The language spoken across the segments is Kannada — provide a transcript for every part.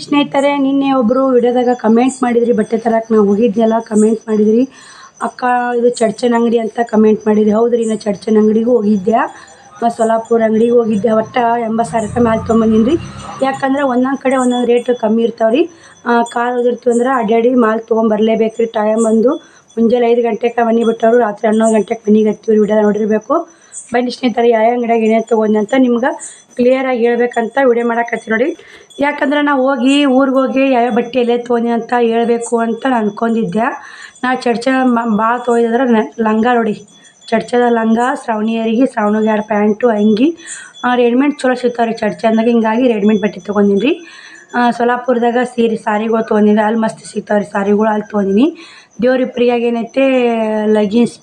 ಸ್ನೇಹಿತರೆ, ನಿನ್ನೆ ಒಬ್ಬರು ವಿಡಿಯೋದಾಗ ಕಮೆಂಟ್ ಮಾಡಿದ್ರಿ, ಬಟ್ಟೆ ತರಕ್ಕೆ ನಾವು ಹೋಗಿದ್ನೆಲ್ಲ ಕಮೆಂಟ್ ಮಾಡಿದ್ರಿ. ಅಕ್ಕ ಇದು ಚಡ್ಚನ್ ಅಂಗಡಿ ಅಂತ ಕಮೆಂಟ್ ಮಾಡಿದ್ರಿ. ಹೌದ್ರಿ, ನಾ ಚಡ್ಚನ್ ಅಂಗಡಿಗೂ ಹೋಗಿದ್ದೆ, ಮತ್ತು ಸೊಲ್ಲಾಪುರ ಅಂಗಡಿಗೆ ಹೋಗಿದ್ದೆ. ಒಟ್ಟು 80,000 ರೂಪಾಯಿ ಮ್ಯಾಲೆ ತೊಗೊಂಬಂದಿನಿ ರೀ. ಯಾಕಂದ್ರೆ ಒಂದೊಂದು ಕಡೆ ಒಂದೊಂದು ರೇಟ್ ಕಮ್ಮಿ ಇರ್ತಾವೆ ರೀ. ಕಾರ್ ಓದಿರ್ತೀವಿ ಅಂದ್ರೆ ಅಡ್ಡಾಡಿ ಮಾಲ್ ತೊಗೊಂಬರ್ಲೇಬೇಕು ರೀ. ಟೈಮ್ ಬಂದು ಮುಂಜಾನೆ 5 ಗಂಟೆಗೆ ಮನೆ ಬಿಟ್ಟವರು ರಾತ್ರಿ 11 ಗಂಟೆಗೆ ಮನೆಗೆ ಹತ್ತೀವಿ ರೀ. ವಿಡಿಯೋ ನೋಡಿರಬೇಕು. ಬನ್ನಿ ಸ್ನೇಹಿತರೆ, ಯಾವ ಅಂಗಡಿಯಾಗ ಏನೇನು ತೊಗೊಂಡೆ ಅಂತ ನಿಮ್ಗೆ ಕ್ಲಿಯರಾಗಿ ಹೇಳ್ಬೇಕಂತ ವಿಡಿಯೋ ಮಾಡಕತ್ತಿ ನೋಡಿ. ಯಾಕಂದ್ರೆ ನಾವು ಊರಿಗೆ ಹೋಗಿ ಯಾವ್ಯಾವ ಬಟ್ಟೆ ಎಲ್ಲೇ ತೊಗೊಂಡೆ ಅಂತ ಹೇಳ್ಬೇಕು ಅಂತ ನಾನು ಅಂದ್ಕೊಂಡಿದ್ದೆ. ನಾ ಚಡ್ಚ ಭಾಳ ತೊಗೊಂಡಿದ್ರೆ ಲಂಗ ನೋಡಿ, ಚಡ್ಚದ ಲಂಗ, ಶ್ರಾವಣಿಯರಿಗೆ ಶ್ರಾವಣಿಗೆ 2 ಪ್ಯಾಂಟು, ಅಂಗಿ, ರೆಡಿಮೇಡ್ ಚಲೋ ಸಿಗ್ತಾವೆ ರೀ ಚಡ್ಚಂದಾಗ. ಹಿಂಗಾಗಿ ರೆಡಿಮೇಡ್ ಬಟ್ಟೆ ತೊಗೊಂಡಿನಿ ರೀ. ಸೊಲ್ಲಾಪುರದಾಗ ಸಾರಿಗಳು ತೊಗೊಂಡಿನಿ. ಅಲ್ಲಿ ಮಸ್ತ್ ಸಿಗ್ತಾವೆ ರೀ ಸಾರಿಗಳು, ಅಲ್ಲಿ ತೊಗೊಂಡಿನಿ. ದೇವ್ರ ಪ್ರಿಯಾಗ ಏನೈತೆ ಲಗಿನ್ಸ್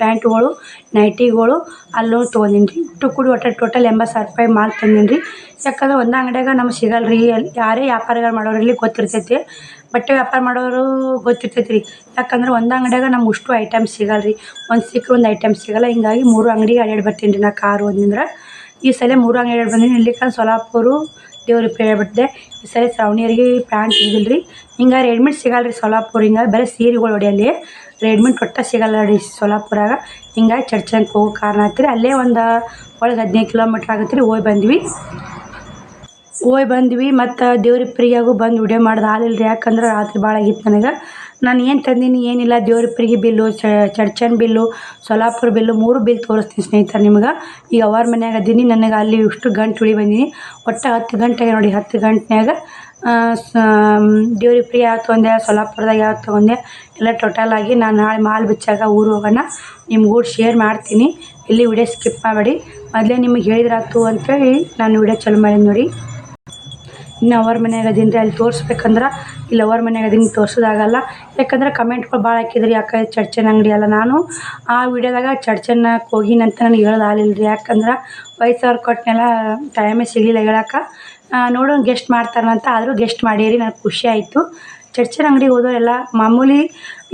ಪ್ಯಾಂಟ್ಗಳು, ನೈಟಿಗಳು ಅಲ್ಲೂ ತೊಗೊಂಡಿನಿ ರೀ. ಕೂಡಿ ಒಟ್ಟು ಟೋಟಲ್ 80,000 ರೂಪಾಯಿ ಮಾಲ್ ತಂದೀನಿ ರೀ. ಯಾಕಂದ್ರೆ ಒಂದು ಅಂಗಡಿಯಾಗ ನಮ್ಗೆ ಸಿಗಲ್ಲ ರೀ. ಅಲ್ಲಿ ಯಾರೇ ವ್ಯಾಪಾರಗಳು ಮಾಡೋರಲ್ಲಿ ಗೊತ್ತಿರ್ತೈತಿ, ಬಟ್ಟೆ ವ್ಯಾಪಾರ ಮಾಡೋರು ಗೊತ್ತಿರ್ತೈತಿ ರೀ. ಯಾಕಂದ್ರೆ ಒಂದು ಅಂಗಡಿಯಾಗ ನಮ್ಗೆ ಅಷ್ಟು ಐಟಮ್ಸ್ ಸಿಗಲ್ಲ ರೀ. ಒಂದು ಸಿಕ್ಕರೆ ಒಂದು ಐಟಮ್ ಸಿಗಲ್ಲ. ಹಿಂಗಾಗಿ 3 ಅಂಗಡಿಗೆ ಅಡ್ಡಾಡಿ ಬರ್ತೀನಿ ರೀ. ನಾ ಕಾರ್ ಹೋದ್ನಂದ್ರೆ ಈ ಸಲ 3 ಅಂಗಡಿ ಅಡ್ಡಾಡಿ ಬಂದೀನಿ. ಇಲ್ಲಿಕ ಸೊಲ್ಲಾಪುರ ದೇವ್ರ ಪ್ರಿಯ ಬಿಟ್ಟಿದೆ. ಈ ಸಲ ಶ್ರಾವಣಿಯರಿಗೆ ಪ್ಯಾಂಟ್ ಇದಿಲ್ಲ ರೀ. ಹಿಂಗೆ ರೆಡಿಮೇಡ್ ಸಿಗಲ್ಲ ರೀ ಸೊಲ್ಲಾಪುರ. ಹಿಂಗಾಗಿ ಬರೀ ಸೀರೆಗಳು ನೋಡಿ, ಅಲ್ಲಿ ರೆಡಿಮೇಡ್ ಒಟ್ಟು ಸಿಗಲ್ಲ ರೀ ಸೊಲ್ಲಾಪುರಾಗ. ಹಿಂಗಾಗಿ ಚಡ್ಚನ್ಗೆ ಹೋಗೋ ಕಾರಣ ಆಯ್ತು ರೀ. ಅಲ್ಲೇ ಒಂದು ಒಳಗೆ 15 ಕಿಲೋಮೀಟ್ರ್ ಆಗುತ್ತೆ ರೀ. ಹೋಗಿ ಬಂದ್ವಿ ಮತ್ತು ದೇವ್ರ ಪ್ರಿಯಾಗೂ ಬಂದು ವಿಡಿಯೋ ಮಾಡೋದು ಹಾಲಿಲ್ಲ ರೀ. ಯಾಕಂದ್ರೆ ರಾತ್ರಿ ಭಾಳ ಆಗಿತ್ತು ನನಗೆ. ನಾನು ಏನು ತಂದೀನಿ ಏನಿಲ್ಲ, ದೇವ್ರ ಪ್ರಿಗೆ bill, Chadchan bill, Solapur bill 3 bill ತೋರಿಸ್ತೀನಿ ಸ್ನೇಹಿತರೆ ನಿಮ್ಗೆ. ಈಗ ಅವ್ರ ಮನ್ಯಾಗ ಅದೀನಿ. ನನಗೆ ಅಲ್ಲಿ ಇಷ್ಟು ಗಂಟೆ ಉಳಿ ಬಂದೀನಿ. ಒಟ್ಟು 10 ಗಂಟೆಗೆ ನೋಡಿ, 10 ಗಂಟೆನಾಗ ದೇವ್ರ ಪ್ರಿಯ ಯಾವ್ದು ತೊಗೊಂಡೆ, ಸೊಲ್ಲಾಪುರದಾಗ ಯಾವ್ದು ತೊಗೊಂಡೆ ಎಲ್ಲ ಟೋಟಲಾಗಿ ನಾನು ನಾಳೆ ಮಾಲ್ ಬಿಚ್ಚಾಗ ಊರು ಹೋಗೋಣ ನಿಮ್ಗೂ ಶೇರ್ ಮಾಡ್ತೀನಿ. ಇಲ್ಲಿ ವಿಡಿಯೋ ಸ್ಕಿಪ್ ಮಾಡಬೇಡಿ. ಮೊದಲೇ ನಿಮಗೆ ಹೇಳಿದ್ರಾಯ್ತು ಅಂತೇಳಿ ನಾನು ವಿಡಿಯೋ ಚಾಲು ಮಾಡೀನಿ ನೋಡಿ. ಇನ್ನು ಅವ್ರ ಮನ್ಯಾಗ ಅದೀನಿ ರೀ. ಅಲ್ಲಿ ತೋರಿಸ್ಬೇಕಂದ್ರೆ ಇಲ್ಲಿ ಅವ್ರ ಮನ್ಯಾಗ ಅದೀನಿ, ತೋರಿಸೋದಾಗಲ್ಲ. ಯಾಕಂದ್ರೆ ಕಮೆಂಟ್ಗಳು ಭಾಳ ಹಾಕಿದ್ರಿ, ಯಾಕೆ ಚಡ್ಚನ್ ಅಂಗಡಿ ಅಲ್ಲ. ನಾನು ಆ ವಿಡಿಯೋದಾಗ ಚಡ್ಚನ್ನಕ್ಕೆ ಹೋಗಿನಂತ ನನಗೆ ಹೇಳೋದು ಹಾಲಿಲ್ಲ ರೀ. ಯಾಕಂದ್ರೆ 5,000 ಕೊಟ್ಟನೆಲ್ಲ, ಟೈಮೇ ಸಿಗಲಿಲ್ಲ ಹೇಳೋಕೆ. ನೋಡೋಣ ಗೆಸ್ಟ್ ಮಾಡ್ತಾರಂತ, ಆದರೂ ಗೆಸ್ಟ್ ಮಾಡೀರಿ. ನನಗೆ ಖುಷಿ ಆಯಿತು. ಚಡ್ಚನ್ ಅಂಗಡಿಗೆ ಹೋದವರೆಲ್ಲ ಮಾಮೂಲಿ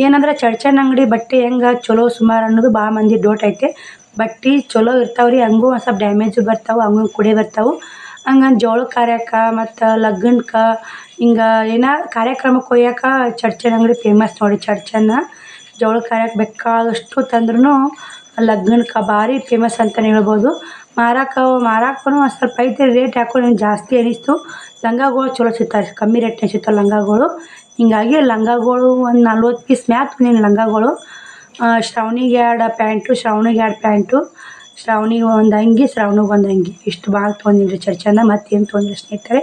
ಏನಂದ್ರೆ ಚಡ್ಚನ್ ಅಂಗಡಿ ಬಟ್ಟೆ ಹೆಂಗೆ ಚಲೋ ಸುಮಾರು ಅನ್ನೋದು ಭಾಳ ಮಂದಿ ಡೌಟ್ ಐತೆ. ಬಟ್ಟೆ ಚಲೋ ಇರ್ತಾವೆ ರೀ, ಹಂಗೂ ಒಂದು ಸ್ವಲ್ಪ ಡ್ಯಾಮೇಜು ಬರ್ತಾವೆ, ಹಂಗೂ ಕುಡಿ ಬರ್ತಾವೆ. ಹಂಗಂದು ಜೋಳ ಕಾರ್ಯಕ್ಕೆ ಮತ್ತು ಲಗ್ನಕ್ಕೆ ಹಿಂಗೆ ಏನೋ ಕಾರ್ಯಕ್ರಮಕ್ಕೆ ಒಯ್ಯೋಕೆ ಚಡ್ಚನ್ ಅಂಗಡಿ ಫೇಮಸ್ ನೋಡಿ. ಚಡ್ಚನ್ನ ಜೋಳ ಕಾರ್ಯಕ್ಕೆ ಬೇಕಾದಷ್ಟು ತಂದ್ರೂ ಲಗ್ನಕ್ಕೆ ಭಾರಿ ಫೇಮಸ್ ಅಂತಲೇ ಹೇಳ್ಬೋದು. ಮಾರಕ್ಕೂ ಒಂದು ಸ್ವಲ್ಪ ಐತೆ ರೇಟ್. ಯಾಕೋ ನನಗೆ ಜಾಸ್ತಿ ಅನ್ನಿಸ್ತು. ಲಂಗಗಳು ಚಲೋ ಸಿಗ್ತಾವೆ, ಕಮ್ಮಿ ರೇಟ್ನಾಗ ಸಿಗ್ತಾವೆ ಲಂಗಗಳು. ಹಿಂಗಾಗಿ ಲಂಗಗಳು ಒಂದು 40 ಪೀಸ್ ಮ್ಯಾಲೆ ತೊಗೊಂಡಿನಿ ಲಂಗಗಳು. ಶ್ರಾವಣಿಗೆ 2 ಪ್ಯಾಂಟು, ಶ್ರಾವಣಿಗೆ ಒಂದು ಅಂಗಿ, ಶ್ರಾವಣಿಗೆ ಒಂದು ಅಂಗಿ, ಇಷ್ಟು ಭಾಳ ತೊಗೊಂಡಿನಿ ರೀ ಚಡ್ಚನ್ನ. ಮತ್ತೇನು ತೊಗೊಂಡಿಲ್ಲ ಸ್ನೇಹಿತರೆ.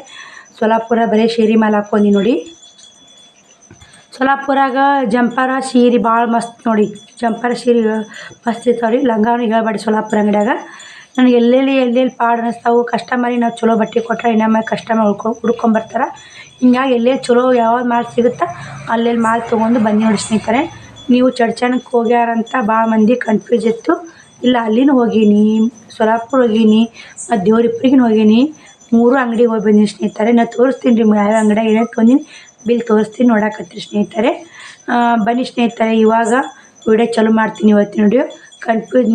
ಸೊಲ್ಲಾಪುರ ಬರೀ ಸೀರೆ ಮೇಲೆ ಹಾಕ್ಕೊಂಡಿ ನೋಡಿ. ಸೊಲ್ಲಾಪುರಾಗ ಜಂಪರ ಸೀರೆ ಭಾಳ ಮಸ್ತ್ ನೋಡಿ. ಜಂಪರ ಸೀರೆ ಮಸ್ತ್ ಇರ್ತಾವೆ ರೀ. ಲಂಗಾನು ಹೇಳ್ಬೇಡಿ ಸೊಲ್ಲಾಪುರ ಅಂಗಡಿಯಾಗ. ನನಗೆ ಎಲ್ಲೆಲ್ಲಿ ಪಾಡ್ ಅನ್ನಿಸ್ತಾವೆ. ಕಸ್ಟಮರಿಗೆ ನಾವು ಚಲೋ ಬಟ್ಟೆ ಕೊಟ್ಟರೆ ಇನ್ನೊಮ್ಮೆ ಕಸ್ಟಮರ್ ಹುಡ್ಕೊಂಬರ್ತಾರೆ. ಹಿಂಗಾಗಿ ಎಲ್ಲೇ ಚಲೋ ಯಾವ್ದು ಮಾಲ್ ಸಿಗುತ್ತೆ ಅಲ್ಲೆಲ್ಲಿ ಮಾಲ್ ತೊಗೊಂಡು ಬಂದು ನೋಡಿ ಸ್ನೇಹಿತರೆ. ನೀವು ಚಡ್ಚನ್ಗೆ ಹೋಗ್ಯಾರಂತ ಭಾಳ ಮಂದಿ ಕನ್ಫ್ಯೂಸ್ ಇತ್ತು. ಇಲ್ಲ, ಅಲ್ಲಿನೂ ಹೋಗೀನಿ, ಸೊಲ್ಲಾಪುರ ಹೋಗೀನಿ, ಮತ್ತು ದೇವ್ರಿಪ್ರಿಗೂ ಹೋಗೀನಿ. 3 ಅಂಗಡಿಗೆ ಹೋಗಿ ಬಂದೀನಿ ಸ್ನೇಹಿತರೆ. ನಾನು ತೋರಿಸ್ತೀನಿ ರೀ ಯಾವ ಅಂಗಡಿಯಾಗ ಏನೇನು ತೊಗೊಂಡಿನಿ, ಬಿಲ್ ತೋರಿಸ್ತೀನಿ, ನೋಡಕತ್ತೀರಿ ಸ್ನೇಹಿತರೆ. ಬನ್ನಿ ಸ್ನೇಹಿತರೆ, ಇವಾಗ ವಿಡಿಯೋ ಚಾಲು ಮಾಡ್ತೀನಿ. ಇವತ್ತಿನ ವಿಡಿಯೋ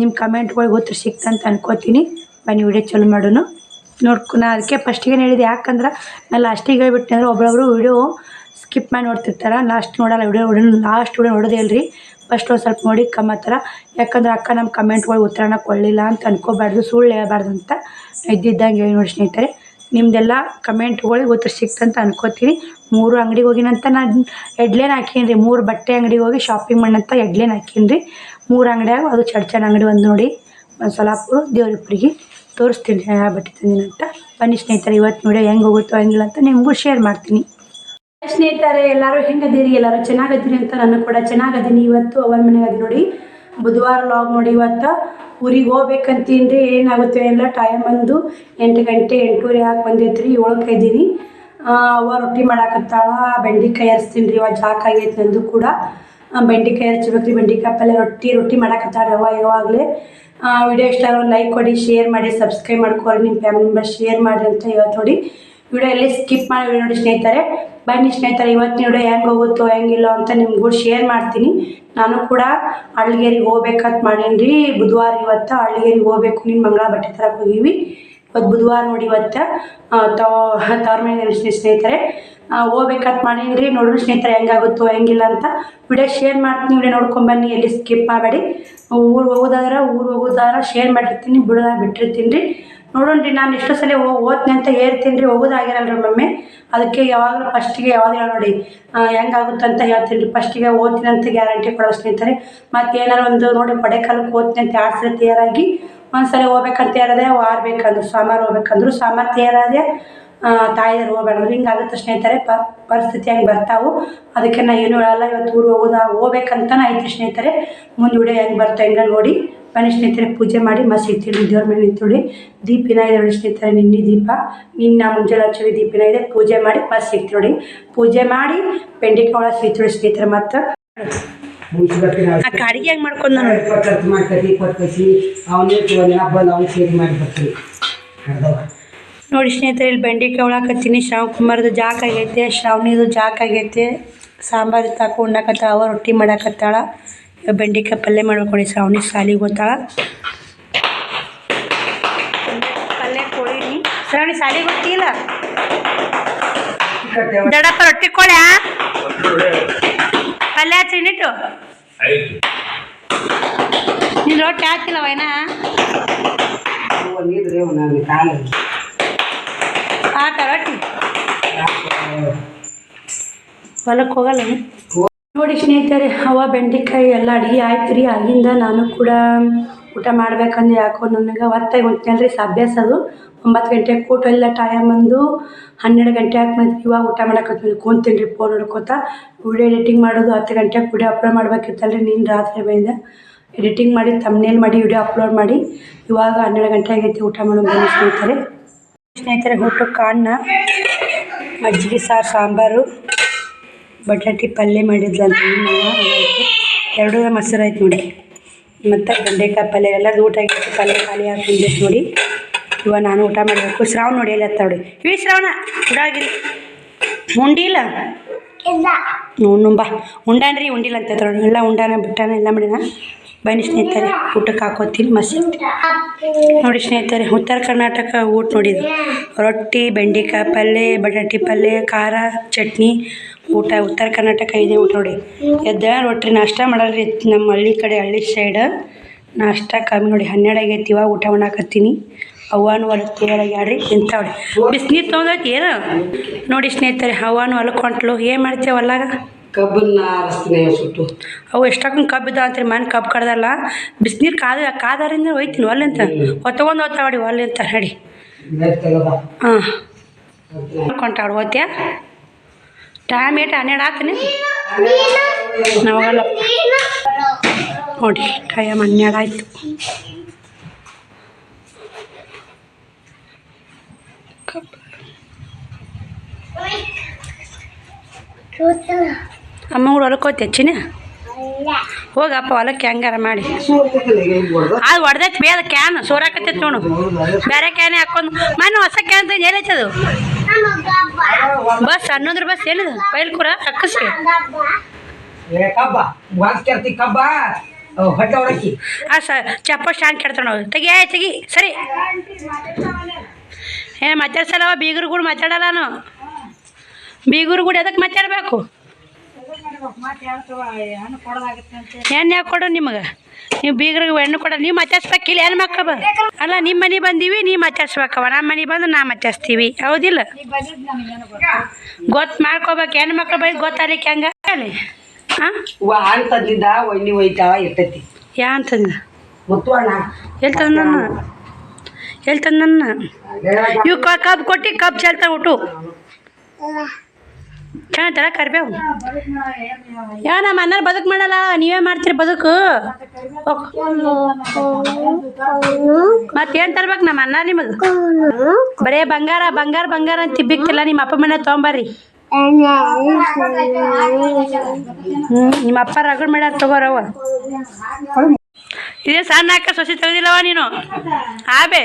ನಿಮ್ಮ ಕಮೆಂಟ್ಗಳಿಗೆ ಉತ್ತರ ಸಿಕ್ತಂತ ಅನ್ಕೋತೀನಿ. ಬನ್ನಿ ವಿಡಿಯೋ ಚಾಲು ಮಾಡೋಣ. ನಾ ಅದಕ್ಕೆ ಫಸ್ಟಿಗೆ ಹೇಳಿದೆ. ಯಾಕಂದ್ರೆ ನಾನು ಲಾಸ್ಟಿಗೆ ಹೇಳ್ಬಿಟ್ಟೆ ಅಂದ್ರೆ ಒಬ್ಬೊಬ್ರು ವಿಡಿಯೋ ಸ್ಕಿಪ್ ಮಾಡಿ ನೋಡ್ತಿರ್ತಾರೆ. ಲಾಸ್ಟ್ ನೋಡಲ್ಲ ಲಾಸ್ಟ್ ವಿಡಿಯೋ ನೋಡೋದೇ ಇಲ್ಲ ರೀ. ಫಸ್ಟ್ ಒಂದು ಸ್ವಲ್ಪ ನೋಡಿ ಕಮ್ಮತ್ತರ. ಯಾಕಂದ್ರೆ ಅಕ್ಕ ನಮ್ಮ ಕಮೆಂಟ್ಗಳಿಗೆ ಉತ್ತರನ ಕೊಡಲಿಲ್ಲ ಅಂತ ಅನ್ಕೋಬಾರ್ದು, ಸುಳ್ಳು ಹೇಳ್ಬಾರ್ದು ಅಂತ ಇದ್ದಿದ್ದಂಗೆ ಹೇಳಿ ನೋಡಿ ಸ್ನೇಹಿತರೆ. ನಿಮ್ಮದೆಲ್ಲ ಕಮೆಂಟ್ಗಳಿಗೆ ಉತ್ತರ ಸಿಕ್ತಂತ ಅನ್ಕೋತೀನಿ. 3 ಅಂಗಡಿಗೆ ಹೋಗಿನಂತ ನಾನು ಹೆಡ್ಲೈನ್ ಹಾಕೀನಿ ರೀ. 3 ಬಟ್ಟೆ ಅಂಗಡಿಗೆ ಹೋಗಿ ಶಾಪಿಂಗ್ ಮಾಡಂತ ಹೆಡ್ಲೈನ್ ಹಾಕೀನಿ ರೀ. 3 ಅಂಗಡಿಯಾಗ ಅದು ಚಡ್ಚನ್ ಅಂಗಡಿ ಒಂದು ನೋಡಿ, ಸೊಲ್ಲಾಪುರ ದೇವ್ರಿಪ್ರಿಗೆ ತೋರಿಸ್ತೀನಿ ಯಾವ ಬಟ್ಟೆ ತಂದಿನಂತ. ಬನ್ನಿ ಸ್ನೇಹಿತರೆ, ಇವತ್ತು ವಿಡಿಯೋ ಹೆಂಗೆ ಹೋಗುತ್ತೋ ಹೆಂಗಿಲ್ಲ ಅಂತ ನಿಮಗೂ ಶೇರ್ ಮಾಡ್ತೀನಿ. ಸ್ನೇಹಿತರೆ, ಎಲ್ಲರೂ ಹೆಂಗದೀರಿ? ಎಲ್ಲರೂ ಚೆನ್ನಾಗದೀರಿ ಅಂತ ನಾನು ಕೂಡ ಚೆನ್ನಾಗದೀನಿ. ಇವತ್ತು ಅವ್ರ ಮನೆಯಾಗ ನೋಡಿ, ಬುಧವಾರ ಲಾಗ್ ನೋಡಿ. ಇವತ್ತು ಊರಿಗೆ ಹೋಗ್ಬೇಕಂತೀನಿ ರೀ. ಏನಾಗುತ್ತೆ ಎಲ್ಲ ಟೈಮ್ ಬಂದು 8 ಗಂಟೆ 8:30 ಯಾಕೆ ಬಂದೈತೆ ರೀ. 7ಕ್ಕೆ ಇದ್ದೀನಿ. ಅವ್ವ ರೊಟ್ಟಿ ಮಾಡಾಕತ್ತಾಳ. ಬೆಂಡೆಕಾಯಿ ಹರಿಸ್ತೀನಿ ರೀ. ಇವಾಗ ಜಾಕ್ ಆಗೈತೆ ನಂದು ಕೂಡ. ಬೆಂಡೆಕಾಯಿ ಹರ್ಚ್ಬೇಕು ರೀ. ಬೆಂಡೆಕಾಯಿ ಪಲ್ಯ ರೊಟ್ಟಿ ಮಾಡಾಕತ್ತಾಳ ಯಾವಾಗಲೇ. ವಿಡಿಯೋ ಇಷ್ಟ ಆದ್ರೆ ಲೈಕ್ ಕೊಡಿ, ಶೇರ್ ಮಾಡಿ, ಸಬ್ಸ್ಕ್ರೈಬ್ ಮಾಡ್ಕೊರಿ, ನಿಮ್ಮ ಫ್ಯಾಮಿಲಿ ಮೆಂಬರ್ ಶೇರ್ ಮಾಡಿ ಅಂತ ಇವತ್ತು ನೋಡಿ. ವಿಡಿಯೋ ಎಲ್ಲಿ ಸ್ಕಿಪ್ ಮಾಡಿ ನೋಡಿ ಸ್ನೇಹಿತರೆ. ಬನ್ನಿ ಸ್ನೇಹಿತರೆ, ಇವತ್ತಿನ ವಿಡಿಯೋ ಹೆಂಗೆ ಹೋಗುತ್ತೋ ಹೆಂಗಿಲ್ಲ ಅಂತ ನಿಮಗೂ ಶೇರ್ ಮಾಡ್ತೀನಿ. ನಾನು ಕೂಡ ಹಳ್ಳಿಗೇರಿಗೆ ಹೋಗ್ಬೇಕಂತ ಮಾಡೀನಿ ರೀ. ಬುಧವಾರ ಇವತ್ತು ಹಳ್ಳಿಗೇರಿಗೆ ಹೋಗ್ಬೇಕು. ನಿಮ್ಮ ಮಂಗಳ ಬಟ್ಟೆ ತರಕ್ಕೆ ಹೋಗೀವಿ. ಇವತ್ತು ಬುಧವಾರ ನೋಡಿ. ಇವತ್ತು ತವ್ರ ಮನೆಗೆ ಸ್ನೇಹಿತರೆ ಹೋಗ್ಬೇಕಂತ ಮಾಡೀನಿ. ನೋಡೋಣ ಸ್ನೇಹಿತರೆ ಹೆಂಗಾಗುತ್ತೋ ಹೆಂಗಿಲ್ಲ ಅಂತ. ವಿಡಿಯೋ ಶೇರ್ ಮಾಡ್ತೀನಿ, ವಿಡಿಯೋ ನೋಡ್ಕೊಂಬನ್ನಿ, ಎಲ್ಲಿ ಸ್ಕಿಪ್ ಮಾಡಬೇಡಿ. ಊರು ಹೋಗೋದಾದ್ರೆ ಶೇರ್ ಮಾಡಿರ್ತೀನಿ, ಬಿಟ್ಟಿರ್ತೀನಿ ರೀ. ನೋಡೋಣ ರೀ, ನಾನು ಎಷ್ಟೋ ಸಲ ಓದ್ತೀನಿ ಅಂತ ಹೇಳ್ತೀನಿ ರೀ, ಹೋಗೋದಾಗಿರಲ್ಲ ರೀ ಮಮ್ಮಿ. ಅದಕ್ಕೆ ಯಾವಾಗಲೂ ಫಸ್ಟಿಗೆ ಯಾವ್ದು ನೋಡಿ ಹೆಂಗಾಗುತ್ತೆ ಅಂತ ಹೇಳ್ತೀನಿ ರೀ. ಫಸ್ಟಿಗೆ ಓದ್ತೀನಿ ಅಂತ ಗ್ಯಾರಂಟಿ ಕೊಡೋ ಸ್ನೇಹಿತರೆ. ಮತ್ತು ಏನಾರು ಒಂದು ನೋಡಿ ಕೊಡೆಕಾಲಕ್ಕೆ ಓದ್ತೀನಿ ಅಂತ 2 ಸಲ ತಯಾರಾಗಿ ಒಂದು ಸಲ ಹೋಗ್ಬೇಕಂತ ಹೇಳಿದೆ. ವಾರ ಬೇಕಂದ್ರು ಸೋಮವಾರ ಹೋಗ್ಬೇಕಂದ್ರು ಸೋಮವಾರ ತಯಾರಾದೆ, ತಾಯಿದಾರು ಹೋಗ್ಬೇಡ್ರು. ಹಿಂಗಾಗುತ್ತೆ ಸ್ನೇಹಿತರೆ, ಪರಿಸ್ಥಿತಿ ಹಂಗೆ ಬರ್ತಾವೆ. ಅದಕ್ಕೆ ನಾನು ಏನು ಹೇಳಲ್ಲ. ಇವತ್ತು ಊರು ಹೋಗ್ಬೇಕಂತನೇ ಐತಿ ಸ್ನೇಹಿತರೆ. ಮುಂದೆ ವಿಡಿಯೋ ಹೆಂಗೆ ಹೆಂಗೆ ನೋಡಿ ಬನ್ನಿ ಸ್ನೇಹಿತರೆ. ಪೂಜೆ ಮಾಡಿ ಮತ್ತೆ ಸಿಗ್ತೀನಿ. ದೇವ್ರ ಮೇಲೆ ನಿಂತುಡಿ. ದೀಪಿನ ಇದೆ ನೋಡಿ ಸ್ನೇಹಿತರೆ, ನಿನ್ನೆ ದೀಪ ನಿನ್ನ ಮುಂಜಾನೆ ಹಚ್ಚಿ ದೀಪಿನ ಇದೆ. ಪೂಜೆ ಮಾಡಿ ಮತ್ತೆ ಸಿಗ್ತೀವಿ ನೋಡಿ. ಪೂಜೆ ಮಾಡಿ ಬೆಂಡೆಕಾಯಿ ಒಳಗೆ ಸಿಗ್ತೀವಿ ಸ್ನೇಹಿತರೆ. ಮತ್ತು ಅಡಿಗೆ ಹೆಂಗೆ ಮಾಡ್ಕೊಂಡು ನಾನು ನೋಡಿ ಸ್ನೇಹಿತರೆ, ಇಲ್ಲಿ ಬೆಂಡೆಕಾಯಿ ಒಳಕತ್ತೀನಿ. ಕುಮಾರದು ಜಾಕ್ ಆಗೈತೆ, ಶ್ರಾವಣಿದು ಜಾಕ್ ಆಗೈತೆ. ಸಾಂಬಾರು ತಾಕು ಉಣ್ಣಾಕತ್ತಾಳ, ರೊಟ್ಟಿ ಮಾಡಾಕತ್ತಾಳ. ಬೆಂಡೆಕಾಯಿ ಪಲ್ಯ ಮಾಡ್ಕೊಂಡು ಶ್ರಾವಣಿ ಸಾಲಿಗೆ ಹೋಗ್ತಾಳ. ಪಲ್ಯ ಕೊಡೀನಿ. ಶ್ರಾವಣಿ ಸಾಲಿಗೆ ಗೊತ್ತಿಲ್ಲ ದೊಡ್ಡಪ್ಪ ರೊಟ್ಟಿ ಕೊಡ್ಯಾ ಪಲ್ಯ ಹಚ್ಚಿಟ್ಟು ನೀನು ರೊಟ್ಟಿ ಹಾಕಿಲ್ಲವ ಏನ ಆಟ ರೊಟ್ಟಿ ಹೊಲಕ್ಕೆ ಹೋಗಲ್ಲ ನೋಡಿ ಸ್ನೇಹಿತರೆ. ಬೆಂಡೆಕಾಯಿ ಎಲ್ಲ ಅಡುಗೆ ಆಯ್ತು ರೀ. ಆಗಿಂದ ನಾನು ಕೂಡ ಊಟ ಮಾಡ್ಬೇಕಂದ್ರೆ ಯಾಕೋ ನನಗೆ ಹೊತ್ತಾಗಿ ಹೊಂಟ್ನಲ್ರಿ. ಅಭ್ಯಾಸ ಅದು 9 ಗಂಟೆಗೆ ಊಟ ಎಲ್ಲ ಟೈಮ್ ಬಂದು 12 ಗಂಟೆ ಹಾಕಿ ಇವಾಗ ಊಟ ಮಾಡಕ್ಕೆ ಕೂತೀನಿ ರೀ. ಫೋನ್ ನೋಡ್ಕೋತಾ ವಿಡಿಯೋ ಎಡಿಟಿಂಗ್ ಮಾಡೋದು 10 ಗಂಟೆಗೆ ವಿಡಿಯೋ ಅಪ್ಲೋಡ್ ಮಾಡ್ಬೇಕಿತ್ತಲ್ರಿ. ನೀನು ರಾತ್ರಿ ಬಂದ ಎಡಿಟಿಂಗ್ ಮಾಡಿ ತಮ್ನೇಲ್ ಮಾಡಿ ವಿಡಿಯೋ ಅಪ್ಲೋಡ್ ಮಾಡಿ ಇವಾಗ 12 ಗಂಟೆ ಆಗೈತಿ. ಊಟ ಮಾಡೋದು ಬನ್ನಿ ಸ್ನೇಹಿತರೆ. ಊಟಕ್ಕೆ ಅನ್ನ, ಮಜ್ಜಿಗೆ ಸಾರು, ಸಾಂಬಾರು, ಬಟಾಟಿ ಪಲ್ಯ ಮಾಡಿದ್ಲಂತ ಎರಡೂ ಮೊಸರು ಆಯ್ತು ನೋಡಿ. ಮತ್ತು ಬೆಂಡೆಕಾಯಿ ಪಲ್ಯ ಎಲ್ಲದು ಊಟ ಆಗಿತ್ತು. ಪಲ್ಯ ಖಾಲಿ ಹಾಕೊಂಡಿತ್ತು ನೋಡಿ. ಇವಾಗ ನಾನು ಊಟ ಮಾಡಬೇಕು. ಶ್ರಾವಣ ನೋಡಿ ಎಲ್ಲ ನೋಡಿ. ಇವಿ ಶ್ರಾವಣ ಉಡಾಗಿಲ್ಲ ಉಂಡಿಲ್ಲ ಬಾ ಉಂಡಾನ್ರಿ ಉಂಡಿಲ್ಲ ಅಂತ ನೋಡಿ. ಎಲ್ಲ ಉಂಡಾನ ಬಿಟ್ಟಾನ ಎಲ್ಲ ಮಾಡಿನ. ಬನ್ನಿ ಸ್ನೇಹಿತರೆ, ಊಟಕ್ಕೆ ಹಾಕೋತೀನಿ ಮಸಿ ನೋಡಿ ಸ್ನೇಹಿತರೆ. ಉತ್ತರ ಕರ್ನಾಟಕ ಊಟ ನೋಡಿದ್ದು ರೊಟ್ಟಿ, ಬೆಂಡೆಕಾಯಿ ಪಲ್ಯ, ಬಟಾಟಿ ಪಲ್ಯ, ಖಾರ, ಚಟ್ನಿ ಊಟ. ಉತ್ತರ ಕರ್ನಾಟಕ ಇದೆ ಊಟ ನೋಡಿ. ಎದ್ದ ರೊಟ್ಟಿ ನಾಷ್ಟ ಮಾಡಲ್ರಿ ನಮ್ಮ ಹಳ್ಳಿ ಕಡೆ, ಹಳ್ಳಿ ಸೈಡ್ ನಾಷ್ಟ ಕಮ್ಮಿ ನೋಡಿ. 12 ಆಗೈತಿ. ಇವಾಗ ಊಟ ಮಾಡಾಕತ್ತೀನಿ. ಅವ್ವಾನು ಹೊಲಕ್ಕೆ ತೇಳಾಗ್ಯಾಡ್ರಿ ನಿಂತಾವ್ರಿ. ಬಿಸಿನೀರು ತೊಗೊಂಡೈತಿ ಏನು ನೋಡಿ ಸ್ನೇಹಿತರೆ. ಅವ್ವಾನು ಹೊಲಕ್ಕೆ ಹೊಂಟ್ಲು. ಏನು ಮಾಡ್ತೇವೆ ಹೊಲ್ಲಾಗ ಕಬ್ಬನ್ನ ಸುಟ್ಟು ಅವು ಎಷ್ಟಾಕೊಂಡು ಕಬ್ಬು ಇದ್ದಾವ ಅಂತೀರಿ. ಮನೆ ಕಬ್ಬು ಕಡ್ದಲ್ಲ ಬಿಸಿನೀರು ಕಾದಾರಿಂದ ಹೋಯ್ತೀನಿ ಒಲ್ಲೆಂತ ಹೊತ್ಕೊಂಡು ಹೋಗ್ತಾವಡಿ ಒಲ್ಲೆಂತ ನಡಿ. ಹಾಂ ಕೊಂಟಾವಡು ಹೋಗ್ತೀಯ ಟೈಮ್ 12 ಆತೀನಿ ನಾವಾಗಲ್ಲ ನೋಡಿ. ಟೈಮ್ 12 ಆಯಿತು. ಅಮ್ಮ ಕೂಡ ಹೊಲಕ್ಕೆ ಹೋಗ್ತಿ ಹೆಚ್ಚಿನ ಹೋಗಪ್ಪ ಹೊಲಕ್ಕೆ ಹೆಂಗಾರ ಮಾಡಿ. ಅದು ಹೊಡೆದೈತಿ ಬೇದ ಕ್ಯಾನ್ ಸೋರಾಕತ್ತೈತಿ ನೋಡು. ಬೇರೆ ಕ್ಯಾನೇ ಹಾಕೊಂಡು ಮನೆ ಹೊಸ ಕ್ಯಾನ್ ತಂದು ಏನೈತದು ಬಸ್ 11 ಬಸ್ ಏನಿದು ಬೈಲ್ಕೂರ ಅಕ್ಕಸ್ಗೆ ಚಪ್ಪ ಸ್ಟ್ಯಾಂಡ್ ಕೆಡ್ತಾವ ನಾವು ತೆಗಿ ಸರಿ. ಏನು ಮಾತಾಡ್ಸಲ್ಲವ ಬೀಗರು ಕೂಡ ಮಾತಾಡಲ್ಲ. ನಾನು ಬೀಗರು ಕೂಡ ಅದಕ್ಕೆ ಮಾತಾಡಬೇಕು. ಹೆಣ್ಣು ಯಾಕೆ ಕೊಡು ನಿಮಗೆ? ನೀವು ಬೀಗ್ರಿಗೆ ಹೆಣ್ಣು ಕೊಡೋದು ನೀವು ಮಾತಾಡ್ಸ್ಬೇಕಿಲ್ಲ. ಹೆಣ್ಣು ಮಕ್ಕಳು ಅಲ್ಲ ನಿಮ್ಮ ಮನೆ ಬಂದೀವಿ ನೀವು ಮಾತಾಡ್ಸ್ಬೇಕವ. ನಮ್ಮ ಮನೆ ಬಂದು ನಾ ಮಾತಾಡ್ಸ್ತೀವಿ ಹೌದಿಲ್ಲ? ಗೊತ್ತು ಮಾಡ್ಕೋಬೇಕು. ಹೆಣ್ಣು ಮಕ್ಕಳು ಬೈ ಗೊತ್ತಾಗಲಿಕ್ಕೆ ಹೆಂಗ ಹೇಳಿ. ಹಾಂ ಅಂತಂದಿದ್ದ ಒಣ್ಣಿ ಒಯ್ತಾವ ಇರ್ತೈತಿ. ಯಾ ಅಂತಂದ ಹೇಳ್ತಂದ ಇವು ಕಬ್ಬು ಕೊಟ್ಟು ಕಬ್ಬು ಚೆಲ್ತಾ ಊಟು ಚೆನ್ನಾಗ್ತಾರ ಕರಿಬೇವು. ಯಾವ ನಮ್ಮ ಅನ್ನ ಬದುಕು ಮಾಡಲ್ಲ ನೀವೇ ಮಾಡ್ತೀರಿ ಬದುಕು. ಮತ್ತೇನು ತರ್ಬೇಕು ನಮ್ಮ ಅನ್ನ ನಿಮಗೆ? ಬರೇ ಬಂಗಾರ ಬಂಗಾರ ಬಂಗಾರ ಅಂತ ತಿಬ್ಬಿಕ್ತಿಲ್ಲ. ನಿಮ್ಮ ಅಪ್ಪ ಮನೆ ತೊಗೊಂಬರ್ರಿ. ನಿಮ್ಮ ಅಪ್ಪ ರಗಡ್ ಮಾಡ್ಯಾರ ತಗೋರವ. ಇದೇ ಸಣ್ಣ ಹಾಕ ಸೊಸಿ ತೆಗೆದಿಲ್ಲವ ನೀನು ಆಬೆ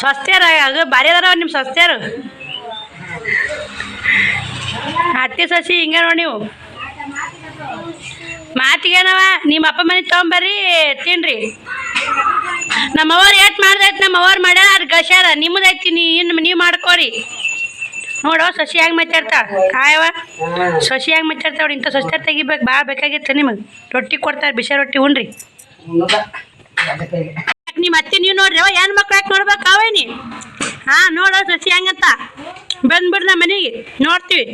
ಸ್ವಸ್ತ್ಯಾರ ಅದು ಭಾರಿ ಅದಾರವ ನಿಮ್ಮ ಸ್ವಸ್ತ್ಯಾರು. ಅತ್ತೆ ಸಸಿ ಹಿಂಗೆ ನೋಡಿ ನೀವು ಮಾತಿಗೇನವ. ನಿಮ್ಮ ಅಪ್ಪ ಮನೆ ತೊಗೊಂಬರ್ರಿ ತಿನ್ರಿ. ನಮ್ಮವ್ರು ಏಟ್ ಮಾಡ್ದೈತಿ ನಮ್ಮವ್ರು ಮಾಡ್ಯಾರ ಅದು ಗಶ್ಯಾರ ನಿಮ್ಮದೈತಿ ನೀವು ಮಾಡ್ಕೋರಿ ನೋಡೋ ಸಸಿ ಹೆಂಗೆ ಮಾತಾಡ್ತಾಳ ಕಾಯವ ಸಸಿ ಹೆಂಗೆ ಮಾತಾಡ್ತಾವ ಇಂಥ ಸಸಿ ತೆಗಿಬೇಕು ಭಾಳ ಬೇಕಾಗಿತ್ತು ನಿಮಗೆ ರೊಟ್ಟಿ ಕೊಡ್ತಾರೆ ಬಿಸಿ ರೊಟ್ಟಿ ಉಣ್ರಿ ನಿಮ್ಮ ಅತ್ತೆ ನೀವು ನೋಡ್ರಿ ಏನು ಮಕ್ಳು ಯಾಕೆ ನೋಡ್ಬೇಕು ಅವೇನಿ ಹಾಂ ನೋಡೋ ಸಸಿ ಹೆಂಗಂತ ಬಂದ್ಬಿಡ್ರಿ ನಮ್ಮ ಮನೆಗೆ ನೋಡ್ತೀವಿ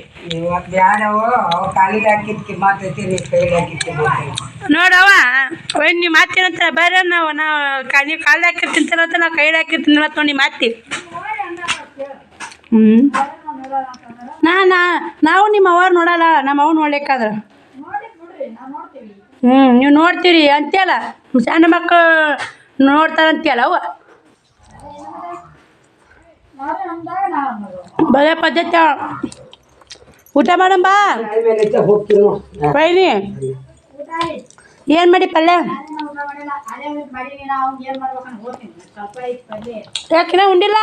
ನೋಡವ ನಿಮ್ಮ ಮಾತಿನಂತ ಬರ್ರಿ ನಾವು ನೀವು ಕಾಲು ಹಾಕಿ ತಿಂತಾರಂತ ನಾವು ಕೈಲಿ ಹಾಕಿ ತಿಂತ ನೋಡಿ ಮಾತಿ ನಾವು ನಿಮ್ಮ ಅವ್ರು ನೋಡಲ್ಲ ನಮ್ಮ ಅವ್ನು ನೋಡ್ಲಿಕ್ಕಾದ್ರೆ ನೀವು ನೋಡ್ತೀರಿ ಅಂತೀಯಲ್ಲ ಸಣ್ಣ ಮಕ್ಕಳು ನೋಡ್ತಾರಂತೀಯಲ್ಲ ಅವ ಬರೇ ಪದ್ಧತಿ ಊಟ ಮಾಡಂಬ ಬೈನಿ ಏನು ಮಾಡಿ ಪಲ್ಯ ಯಾಕಿನ ಉಂಡಿಲ್ಲ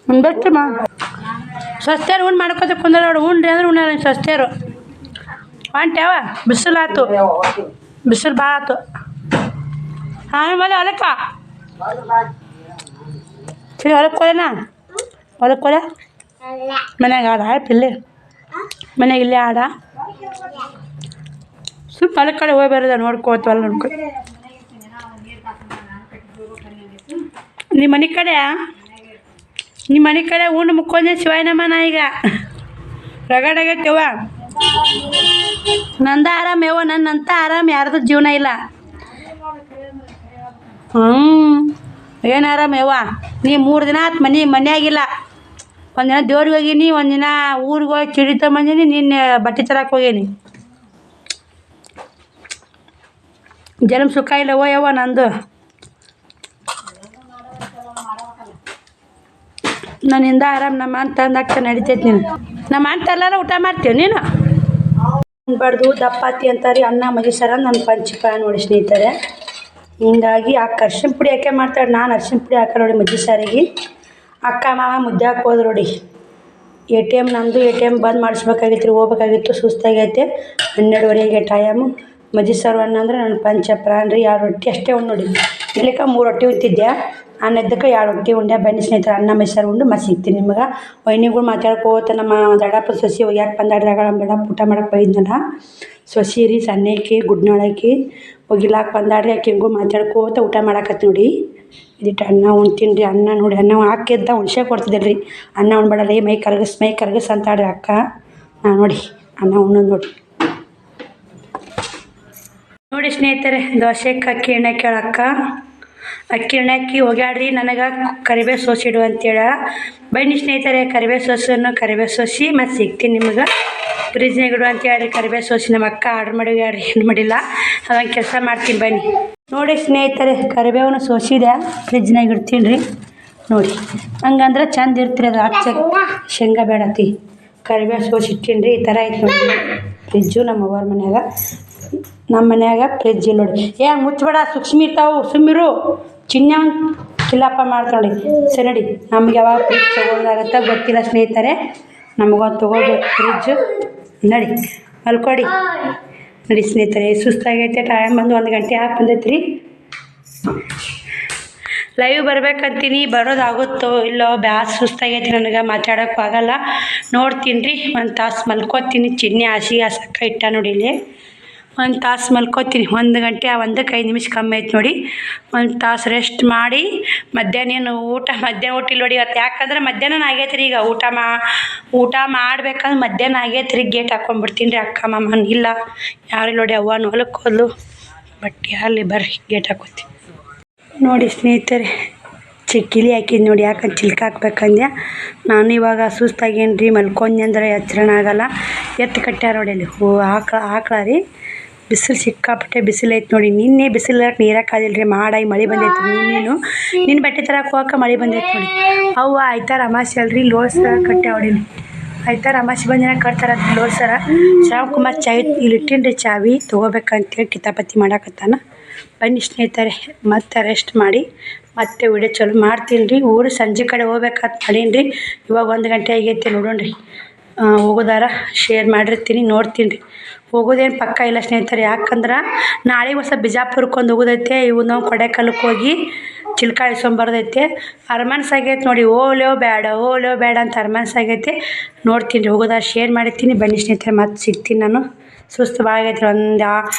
ಉಣ್ಬೇಕಮ್ಮ ಸಸ್ತ್ಯಾರು ಉಣ್ಣು ಮಾಡ್ಕೋತ ಕುಂದ್ರ ನೋಡಿ ಉಂಡ್ರಿ ಅಂದ್ರೆ ಉಣ್ಣ ಸಸ್ತ್ಯಾರು ಹೊಂಟ್ಯಾವ ಬಿಸಿಲು ಆಯ್ತು ಬಿಸಿಲು ಭಾಳ ಆಯ್ತು ಆಮೇಲೆ ಹೊಲಕ್ಕ ಸರಿ ಹೊಲಕ್ಕೆ ಹೋದೇನಾ ಹೊಲಕ್ಕೆ ಹೋದ ಮನ್ಯಾಗ ಆಡ ಪಿಲ್ಲೆ ಮನ್ಯಾಗ ಇಲ್ಲೇ ಆಡ ಸ್ವಲ್ಪ ಹೊಲಕ್ಕೆ ಕಡೆ ಹೋಗಿ ಬರೋದ ನೋಡ್ಕೋತವಲ್ಲ ನೋಡ್ಕೊ ನಿಮ್ಮ ಮನೆ ಕಡೆ ಉಂಡು ಮುಕ್ಕೊಂಡೆ ಶಿವಾಯನಮ್ಮನ ಈಗ ರಗಡಾಗೈತೆವ ನಂದ ಆರಾಮ ಯವ್ವ ನನ್ನಂತ ಆರಾಮ ಯಾರ್ದು ಜೀವನ ಇಲ್ಲ ಏನು ಆರಾಮ ಯವ್ವ ನೀ 3 ದಿನ ಆಯ್ತು ಮನೆಯಾಗಿಲ್ಲ ಒಂದಿನ ದೇವ್ರಿಗೆ ಹೋಗೀನಿ ಒಂದಿನ ಊರಿಗೆ ಹೋಗಿ ಚಿಡಿ ತಗೊಂಬಂದೀನಿ ನಿನ್ನೆ ಬಟ್ಟೆ ತರಕ್ಕೆ ಹೋಗೀನಿ ಜನ್ಮ ಸುಖ ಇಲ್ಲ ಯವ್ವ ನಂದು ನನ್ನಿಂದ ಆರಾಮ್ ನಮ್ಮ ಅಣ್ಣ ತಂದಾಕ ನಡಿತೈತಿ ನೀನು ನಮ್ಮ ಅಣ್ಣ ತರ್ಲಾರ ಊಟ ಮಾಡ್ತೀವಿ ನೀನು ಉಣ್ಬಾರ್ದು ದಪ್ಪಾತಿ ಅಂತಾರೆ ಅನ್ನ ಮಜಿಸಾರ ನನ್ನ ಪಂಚಪ್ರಾಯ ನೋಡಿ ಸ್ನೇಹಿತರೆ ಹಿಂಗಾಗಿ ಅಕ್ಕ ಅರ್ಶಿನ ಪುಡಿ ಯಾಕೆ ಮಾಡ್ತಾಳೆ ನಾನು ಅರ್ಶಿನ ಪುಡಿ ಹಾಕ ನೋಡಿ ಮಜ್ಜಿ ಸಾರಿಗೆ ಅಕ್ಕ ಮಾವ ಮುದ್ದೆ ಹಾಕೋದು ನೋಡಿ ನಂದು ATM ಬಂದ್ ಮಾಡಿಸ್ಬೇಕಾಗಿತ್ತು ರೀ ಹೋಗ್ಬೇಕಾಗಿತ್ತು ಸುಸ್ತಾಗೈತೆ 12:30 ಟೈಮು ಮಜ್ಜಿ ಸಾರು ಅನ್ನ ಅಂದ್ರೆ ನನ್ನ ಪಂಚಪ್ರಾಣ ರೀ 2 ರೊಟ್ಟಿ ಅಷ್ಟೇ ಉಂಡು ನೋಡಿ ಇರ್ಲಿಕ್ಕೆ 3 ರೊಟ್ಟಿ ಉಂತಿದ್ದೆ ಅನ್ನದ್ದಕ್ಕೆ 2 ರೊಟ್ಟಿ ಉಂಡೆ ಬನ್ನಿ ಸ್ನೇಹಿತರೆ ಅನ್ನ ಮೈಸಾರು ಉಂಡು ಮತ್ತೆ ಸಿಗ್ತೀನಿ ನಿಮ್ಗೆ ವೈನಿಗಳು ಮಾತಾಡ್ಕೋತ ನಮ್ಮ ದಡಪ್ಪ ಸೊಸಿ ಯಾಕೆ ಬಂದಾಡ್ರಾಗ ನಮ್ಮ ದಡಪ್ಪ ಊಟ ಮಾಡಕ್ಕೆ ಬೈದ್ನಲ್ಲ ಸೊಸಿ ರೀ ಸಣ್ಣಕ್ಕಿ ಗುಡ್ನಾಳಕ್ಕಿ ಒಗಿಲಾಕೆ ಬಂದಾಡ್ರಿ ಯಾಕೆ ಹಿಂಗೂ ಮಾತಾಡ್ಕೋತ ಊಟ ಮಾಡಾಕತ್ತಿ ನೋಡಿ ಇದಿಟ್ಟು ಅನ್ನ ಉಣ್ತೀನಿ ರೀ ಅನ್ನ ನೋಡಿ ಅನ್ನ ಹಾಕಿದ್ದ ಹುಣ್ಸೆ ಕೊಡ್ತಿದ್ದೆ ರೀ ಅನ್ನ ಉಣ್ಬೇಡಲ್ಲ ಮೈ ಕರಗಸ್ ಅಂತಾಡ್ರಿ ಅಕ್ಕ ನಾ ನೋಡಿ ಅನ್ನ ಉಣ್ಣೋದು ನೋಡಿ ಸ್ನೇಹಿತರೆ ದೋಸೆಗೆ ಅಕ್ಕಿ ಎಣ್ಣೆ ಕೇಳಕ್ಕ ಅಕ್ಕಿ ಎಣ್ಣೆ ಹಾಕಿ ಒಗ್ಯಾಡ್ರಿ ನನಗೆ ಕರಿಬೇವು ಸೋಸಿ ಇಡು ಅಂತೇಳ ಬನ್ನಿ ಸ್ನೇಹಿತರೆ ಕರಿಬೇವು ಸೋಸಿ ಮತ್ತು ಸಿಗ್ತೀನಿ ನಿಮಗೆ ಫ್ರಿಜ್ನಾಗ ಇಡು ಅಂತ ಹೇಳ್ರಿ ಕರಿಬೇವು ಸೋಸಿ ನಮ್ಮ ಅಕ್ಕ ಆರ್ಡ್ರ್ ಮಾಡಿವ್ಯಾಡ್ರಿ ಏನು ಮಾಡಿಲ್ಲ ಅದಂಗೆ ಕೆಲಸ ಮಾಡ್ತೀನಿ ಬನ್ನಿ ನೋಡಿ ಸ್ನೇಹಿತರೆ ಕರಿಬೇವನ್ನ ಸೋಸಿದೆ ಫ್ರಿಜ್ನಾಗ ಇಡ್ತೀನಿ ರೀ ನೋಡಿ ಹಂಗಂದ್ರೆ ಚಂದ ಇರ್ತೀರಿ ಅದು ಹಚ್ಚ ಶೇಂಗಾ ಬೇಡತಿ ಕರಿಬೇವು ಸೋಸಿ ಇಟ್ಟಿನಿ ರೀ ಈ ಥರ ಐತೆ ನೋಡಿ ಫ್ರಿಜ್ಜು ನಮ್ಮ ಅವ್ರ ಮನ್ಯಾಗ ಫ್ರಿಜ್ ನೋಡಿ ಮುಚ್ಚಬೇಡ ಸೂಕ್ಷ್ಮ ಇರ್ತಾವು ಸುಮ್ಮಿರು ಚಿನ್ನ ಕಿಲ್ಲಪ್ಪ ಮಾಡ್ತಾಳೆ ಸರಿ ನಡಿ ನಮ್ಗೆ ಯಾವಾಗ ಫ್ರಿಜ್ ತೊಗೊಳ್ಳೋದಾಗತ್ತೆ ಗೊತ್ತಿಲ್ಲ ಸ್ನೇಹಿತರೆ ನಮಗೊಂದು ತೊಗೋಬೇಕು ಫ್ರಿಜ್ಜು ನಡಿ ಮಲ್ಕೊಡಿ ನಡಿ ಸ್ನೇಹಿತರೆ ಸುಸ್ತಾಗೈತೆ ಟೈಮ್ ಬಂದು 1 ಗಂಟೆ ಯಾಕೆ ಬಂದೈತೆ ರೀ ಲೈವ್ ಬರ್ಬೇಕಂತೀನಿ ಬರೋದಾಗುತ್ತೋ ಇಲ್ಲೋ ಸುಸ್ತಾಗೈತಿ ನನಗೆ ಮಾತಾಡೋಕ್ಕೂ ಆಗಲ್ಲ ನೋಡ್ತೀನಿ ರೀ 1 ತಾಸು ಮಲ್ಕೋತೀನಿ ಚಿನ್ನಿ ಹಾಸಕ್ಕೆ ಇಟ್ಟ ನೋಡಿ ಇಲ್ಲಿ 1 ತಾಸು ಮಲ್ಕೋತೀನಿ 1 ಗಂಟೆ 1ಕ್ಕೆ 5 ನಿಮಿಷ ಕಮ್ಮಿ ಐತೆ ನೋಡಿ 1 ತಾಸು ರೆಸ್ಟ್ ಮಾಡಿ ಮಧ್ಯಾಹ್ನ ಊಟ ಇಲ್ಲ ನೋಡಿ ಇವತ್ತು ಯಾಕಂದ್ರೆ ಮಧ್ಯಾಹ್ನ ಆಗೈತೆ ರೀ ಈಗ ಊಟ ಮಾಡ್ಬೇಕಂದ್ರೆ ಮಧ್ಯಾಹ್ನ ಆಗೈತೆ ರೀ ಗೇಟ್ ಹಾಕ್ಕೊಂಡ್ಬಿಡ್ತೀನಿ ರೀ ಅಕ್ಕ ಮಾಮನ ಇಲ್ಲ ಯಾರು ನೋಡಿ ಅವ್ವನ ಹೊಲಕ್ಕೆ ಹೋದ್ಲು ಬಟ್ ಅಲ್ಲಿ ಬರ್ರಿ ಗೇಟ್ ಹಾಕೋತೀನಿ ನೋಡಿ ಸ್ನೇಹಿತರೆ ಚಿಕ್ಕಿಲಿ ಹಾಕಿದ್ದು ನೋಡಿ ಯಾಕಂದ್ರೆ ಚಿಲ್ಕ ಹಾಕ್ಬೇಕಂದ್ಯ ನಾನು ಇವಾಗ ಸುಸ್ತಾಗೇನು ರೀ ಮಲ್ಕೊಂಡೆ ಅಂದ್ರೆ ಎಚ್ಚರಣ ಆಗಲ್ಲ ಎತ್ತು ಕಟ್ಟ್ಯಾರ ನೋಡಿ ಅಲ್ಲಿ ಆಕಳ ರೀ ಬಿಸಿಲು ಸಿಕ್ಕಾಪಟ್ಟೆ ಬಿಸಿಲು ಐತೆ ನೋಡಿ ನಿನ್ನೆ ಬಿಸಿಲು ನೀರಕ್ಕಾದಿಲ್ಲ ರೀ ಮಾಡಾಗಿ ಮಳೆ ಬಂದೈತೆ ನಿನ್ನ ಬಟ್ಟೆ ತರಕ್ಕೆ ಹೋಗಕ್ಕೆ ಮಳೆ ಬಂದೈತೆ ನೋಡಿ ಅವು ಆಯ್ತಾರ ಅಮಾಸೆ ಅಲ್ರಿ ಲೋಡ್ ಸರ ಕಟ್ಟೆ ಹೊಡೀನಿ ಆಯ್ತಾರ ಅಮಾಸೆ ಬಂದಿನ ಕಟ್ತಾರಂತ ಲೋಡ್ ಸರ ಶಾವ್ಕುಮಾರ್ ಚಾವಿ ಇಲ್ಲಿ ಇಟ್ಟಿನಿ ರೀ ಚಾವಿ ತೊಗೋಬೇಕಂತೇಳಿ ಕಿತಾಪತಿ ಮಾಡಾಕತ್ತಾನ ಬನ್ನಿ ಸ್ನೇಹಿತರೆ ಮತ್ತೆ ರೆಸ್ಟ್ ಮಾಡಿ ಮತ್ತೆ ವಿಡಿಯೋ ಚಲೋ ಮಾಡ್ತೀನಿ ರೀ ಊರು ಸಂಜೆ ಕಡೆ ಹೋಗ್ಬೇಕಂತ ಮಾಡೀನಿ ರೀ ಇವಾಗ 1 ಗಂಟೆ ಆಗೈತೆ ನೋಡೋಣ ರೀ ಹೋಗೋದಾರ ಶೇರ್ ಮಾಡಿರ್ತೀನಿ, ನೋಡ್ತೀನಿ ರೀ. ಹೋಗೋದೇನು ಪಕ್ಕ ಇಲ್ಲ ಸ್ನೇಹಿತರೆ, ಯಾಕಂದ್ರೆ ನಾಳೆಗೆ ಹೊಸ ಬಿಜಾಪುರಕ್ಕೆ ಒಂದು ಹೋಗೋದೈತೆ. ಇವು ನಾವು ಕೊಡೆಕಲ್ಲಕ್ಕೆ ಹೋಗಿ ಚಿಲ್ಕ ಇಸ್ಕೊಂಬರ್ದೈತೆ. ಅರಮನ್ಸಾಗೈತೆ ನೋಡಿ, ಓಲೇವ್ ಬೇಡ ಅಂತ ಅರಮನ್ಸಾಗೈತೆ. ನೋಡ್ತೀನಿ ರೀ, ಹೋಗೋದಾರ ಶೇರ್ ಮಾಡಿರ್ತೀನಿ. ಬನ್ನಿ ಸ್ನೇಹಿತರೆ, ಮತ್ತೆ ಸಿಗ್ತೀನಿ ನಾನು. ಸುಸ್ತು ಭಾಳ ಆಗೈತೆ ರೀ. ಒಂದು